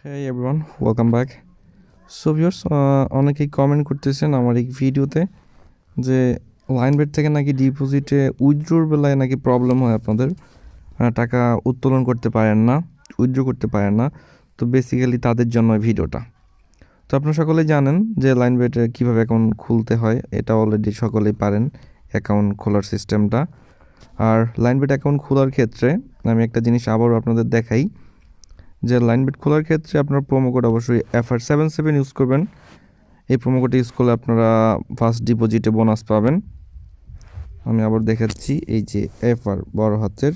Hey everyone, welcome back. So viewers, অনেকেই comment করতেছেন আমার এই ভিডিওতে যে লাইনবেট থেকে নাকি ডিপোজিটে উইথড্রোর বেলায় নাকি প্রবলেম হয় আপনাদের, টাকা উত্তোলন করতে পারেন না, উইথড্রো করতে পারেন না। তো বেসিক্যালি তাদের জন্য ভিডিওটা। তো আপনারা সকলেই জানেন যে লাইনবেটে কীভাবে অ্যাকাউন্ট খুলতে হয়, এটা অলরেডি সকলেই পারেন অ্যাকাউন্ট খোলার সিস্টেমটা। আর লাইনবেট অ্যাকাউন্ট খোলার ক্ষেত্রে আমি একটা জিনিস আবারও আপনাদের দেখাই যে লাইনবেট খোলার ক্ষেত্রে আপনার প্রোমো কোড অবশ্যই FR77 ইউজ করবেন। এই প্রোমো কোড ইউজ করলে আপনারা ফার্স্ট ডিপোজিটে বোনাস পাবেন। আমি আবার দেখাচ্ছি, এই যে FR বড় হাতের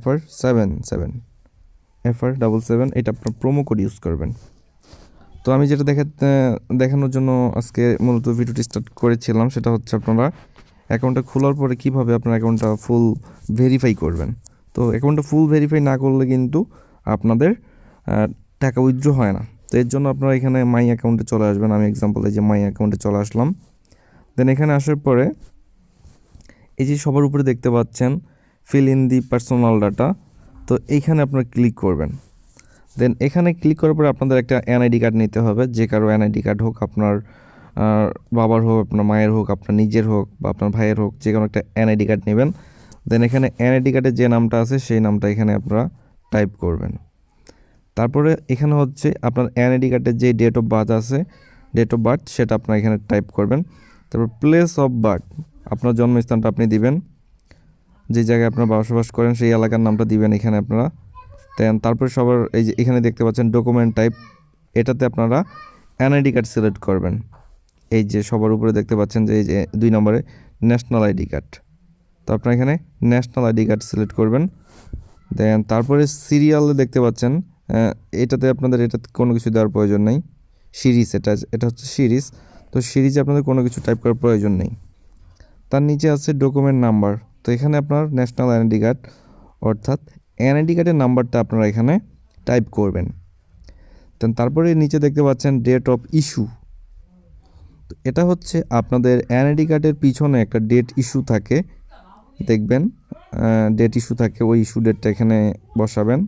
FR77 এটা আপনার প্রোমো কোড ইউজ করবেন। তো আমি যেটা দেখানোর জন্য আজকে মূলত ভিডিওটি স্টার্ট করেছিলাম সেটা হচ্ছে আপনারা অ্যাকাউন্টটা খোলার পরে কীভাবে আপনার অ্যাকাউন্টটা ফুল ভেরিফাই করবেন। তো অ্যাকাউন্টটা ফুল ভেরিফাই না করলে কিন্তু আপনাদের টাকা উইথড্র হয় না। তো এর জন্য আপনারা এখানে মাই অ্যাকাউন্টে চলে আসবেন। আমি এক্সাম্পলে যে মাই অ্যাকাউন্টে চলে আসলাম। দেন এখানে আসার পরে এই যে সবার উপরে দেখতে পাচ্ছেন fill in the personal data, তো এইখানে আপনারা ক্লিক করবেন। দেন এখানে ক্লিক করার পরে আপনাদের একটা এনআইডি কার্ড নিতে হবে, যে কারো এনআইডি কার্ড হোক, আপনার বাবার হোক, আপনার মায়ের হোক, আপনার নিজের হোক বা আপনার ভাইয়ের হোক, যে কোনো একটা এনআইডি কার্ড নেবেন। দেন এখানে এনআইডি কার্ডে যে নামটা আছে সেই নামটা এখানে আপনারা টাইপ করবেন। তারপরে এখানে হচ্ছে আপনার এনআইডি কার্ডের যে ডেট অফ বার্থ সেটা আপনার এখানে টাইপ করবেন। তারপর প্লেস অফ বার্থ, আপনার জন্মস্থানটা আপনি দিবেন, যে জায়গায় আপনারা বসবাস করেন সেই এলাকার নামটা দিবেন এখানে আপনারা। দেন তারপরে সবার এই যে এখানে দেখতে পাচ্ছেন ডকুমেন্ট টাইপ, এটাতে আপনারা এনআইডি কার্ড সিলেক্ট করবেন। এই যে সবার উপরে দেখতে পাচ্ছেন যে এই যে 2 নম্বরে ন্যাশনাল আইডি কার্ড, তো আপনারা এখানে ন্যাশনাল আইডি কার্ড সিলেক্ট করবেন। দেন তারপরে সিরিয়ালে দেখতে পাচ্ছেন, এটাতে আপনাদের কোনো কিছু দেওয়ার প্রয়োজন নেই। সিরিজ, এটা হচ্ছে সিরিজ, তো সিরিজে আপনাদের কোনো কিছু টাইপ করার প্রয়োজন নেই। তার নিচে আছে ডকুমেন্ট নাম্বার, তো এখানে আপনার ন্যাশনাল এনআইডি কার্ড অর্থাৎ এনআইডি কার্ডের নাম্বারটা আপনারা এখানে টাইপ করবেন। দেন তারপরে নিচে দেখতে পাচ্ছেন ডেট অফ ইস্যু, তো এটা হচ্ছে আপনাদের এনআইডি কার্ডের পিছনে একটা ডেট ইস্যু থাকে, দেখবেন ডেট ইস্যু থাকে, ওই ইস্যু ডেটটা এখানে বসাবেন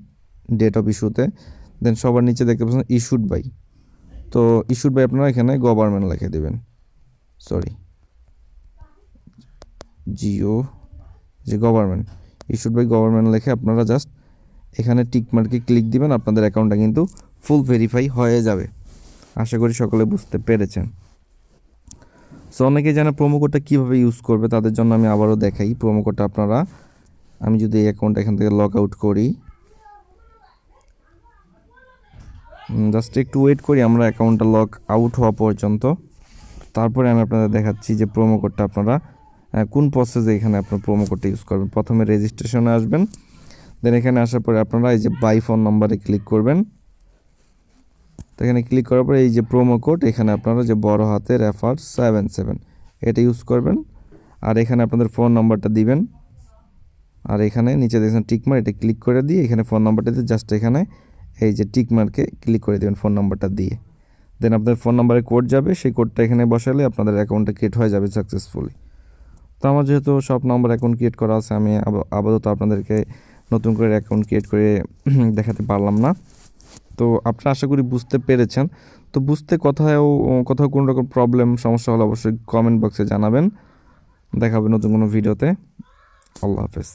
ডেট অফ ইস্যুতে। দেন সবার নিচে দেখতে পাচ্ছেন ইস্যুড বাই, তো ইস্যুড বাই আপনারা এখানে গভর্নমেন্ট লিখে দেবেন, যে গভর্নমেন্ট, ইস্যুড বাই গভর্নমেন্ট লিখে আপনারা জাস্ট এখানে টিক মার্কে ক্লিক দিবেন। আপনাদের অ্যাকাউন্টটা কিন্তু ফুল ভেরিফাই হয়ে যাবে। আশা করি সকলে বুঝতে পেরেছেন। সো অনেকে জানে প্রোমো কোডটা কীভাবে ইউজ করবে, তাদের জন্য আমি আবারও দেখাই প্রোমো কোডটা আপনারা। আমি যদি এই অ্যাকাউন্টটা এখান থেকে লগ আউট করি, জাস্ট একটু ওয়েট করি আমরা অ্যাকাউন্টটা লগ আউট হওয়া পর্যন্ত, তারপরে আমি আপনাদের দেখাচ্ছি যে প্রোমো কোডটা আপনারা কোন প্রসেসে এখানে আপনার প্রোমো কোডটা ইউজ করবেন। প্রথমে রেজিস্ট্রেশনে আসবেন, দেন এখানে আসার পরে আপনারা এই যে বাই ফোন নাম্বারে ক্লিক করবেন। তো এখানে ক্লিক করার পরে এই যে প্রোমো কোড, এখানে আপনারা যে বড় হাতের FR77 এটা ইউজ করবেন। আর এখানে আপনাদের ফোন নাম্বারটা দিবেন, আর এখানে নিচে দেখছেন টিকমার্ক, এটা ক্লিক করে দিয়ে এখানে ফোন নাম্বারটা দিয়ে জাস্ট এখানে এই যে টিকমার্কে ক্লিক করে দেবেন ফোন নাম্বারটা দিয়ে। দেন আপনাদের ফোন নাম্বারে কোড যাবে, সেই কোডটা এখানে বসালে আপনাদের অ্যাকাউন্টটা ক্রিয়েট হয়ে যাবে সাকসেসফুলি। তো আমার যেহেতু সব নাম্বার অ্যাকাউন্ট ক্রিয়েট করা আছে, আমি আপাতত আপনাদেরকে নতুন করে অ্যাকাউন্ট ক্রিয়েট করে দেখাতে পারলাম না। তো আপনারা আশা করি বুঝতে পেরেছেন। তো বুঝতে কোথাও কোনো রকম প্রবলেম সমস্যা হলে অবশ্যই কমেন্ট বক্সে জানাবেন। দেখা হবে নতুন কোনো ভিডিওতে। আল্লাহ হাফেজ।